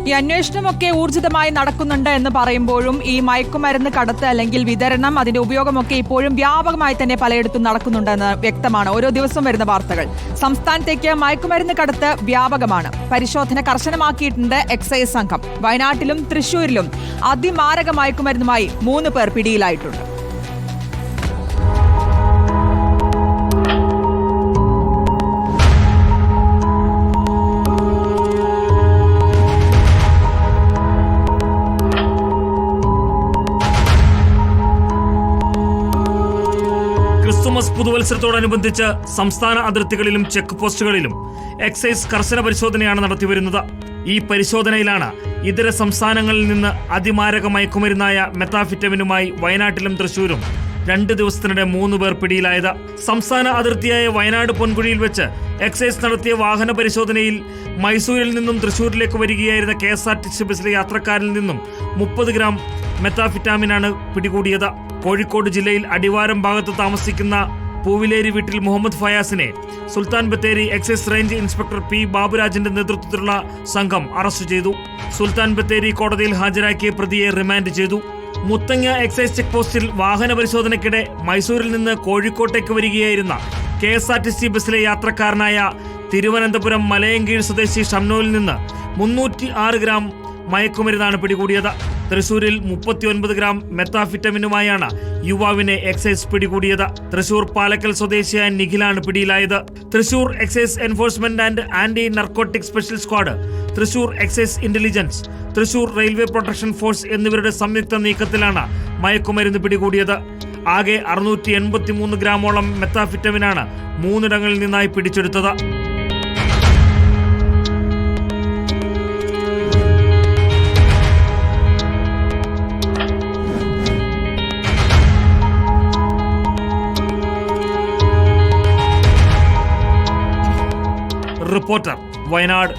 ഈ അന്വേഷണമൊക്കെ ഊർജിതമായി നടക്കുന്നുണ്ട് എന്ന് പറയുമ്പോഴും ഈ മയക്കുമരുന്ന് കടത്ത് അല്ലെങ്കിൽ വിതരണം, അതിന്റെ ഉപയോഗമൊക്കെ ഇപ്പോഴും വ്യാപകമായി തന്നെ പലയിടത്തും നടക്കുന്നുണ്ടെന്ന് വ്യക്തമാണ് ഓരോ ദിവസവും വരുന്ന വാർത്തകൾ. സംസ്ഥാനത്തേക്ക് മയക്കുമരുന്ന് കടത്ത് വ്യാപകമാണ്. പരിശോധന കർശനമാക്കിയിട്ടുണ്ട് എക്സൈസ് സംഘം. വയനാട്ടിലും തൃശൂരിലും അതിമാരക മയക്കുമരുന്നുമായി 3 പേർ പിടിയിലായിട്ടുണ്ട്. ക്രിസ്തുമസ് പുതുവത്സരത്തോടനുബന്ധിച്ച് സംസ്ഥാന അതിർത്തികളിലും ചെക്ക് പോസ്റ്റുകളിലും എക്സൈസ് കർശന പരിശോധനയാണ് നടത്തിവരുന്നത്. ഈ പരിശോധനയിലാണ് ഇതര സംസ്ഥാനങ്ങളിൽ നിന്ന് അതിമാരക മയക്കുമരുന്നായ മെത്താഫിറ്റമിനുമായി വയനാട്ടിലും തൃശൂരും 2 ദിവസത്തിനിടെ 3 പേർ പിടിയിലായത്. സംസ്ഥാന അതിർത്തിയായ വയനാട് പൊൻകുഴിയിൽ വെച്ച് എക്സൈസ് നടത്തിയ വാഹന പരിശോധനയിൽ മൈസൂരിൽ നിന്നും തൃശൂരിലേക്ക് വരികയായിരുന്ന KSRTC ബസ്സിലെ യാത്രക്കാരിൽ നിന്നും 30 ഗ്രാം മെത്താഫിറ്റാമിനാണ് പിടികൂടിയത്. കോഴിക്കോട് ജില്ലയിൽ അടിവാരം ഭാഗത്ത് താമസിക്കുന്ന പൂവിലേരി വീട്ടിൽ മുഹമ്മദ് ഫയാസിനെ Sultan Bathery excise range inspector P. ബാബുരാജിന്റെ നേതൃത്വത്തിലുള്ള സംഘം അറസ്റ്റ് ചെയ്തു. സുൽത്താൻ ബത്തേരി കോടതിയിൽ ഹാജരാക്കിയ പ്രതിയെ റിമാൻഡ് ചെയ്തു. മുത്തങ്ങ എക്സൈസ് ചെക്ക് പോസ്റ്റിൽ വാഹന പരിശോധനയ്ക്കിടെ മൈസൂരിൽ നിന്ന് കോഴിക്കോട്ടേക്ക് വരികയായിരുന്ന KSRTC ബസ്സിലെ യാത്രക്കാരനായ തിരുവനന്തപുരം മലയങ്കീഴ് സ്വദേശി ഷംനോയിൽ നിന്ന് 306 ഗ്രാം മയക്കുമരുന്നാണ് പിടികൂടിയത്. തൃശൂരിൽ 39 ഗ്രാം മെത്താഫിറ്റമിനുമായാണ് യുവാവിനെ എക്സൈസ് പിടികൂടിയത്. തൃശൂർ പാലക്കൽ സ്വദേശിയായ നിഖിലാണ് പിടിയിലായത്. Thrissur excise enforcement and anti narcotic special squad, Thrissur excise intelligence, Thrissur railway protection force എന്നിവരുടെ സംയുക്ത നീക്കത്തിലാണ് മയക്കുമരുന്ന് പിടികൂടിയത്. ആകെ 683 ഗ്രാമോളം മെത്താഫിറ്റമിനാണ് 3 നിന്നായി പിടിച്ചെടുത്തത്. റിപ്പോർട്ടർ, വയനാട്.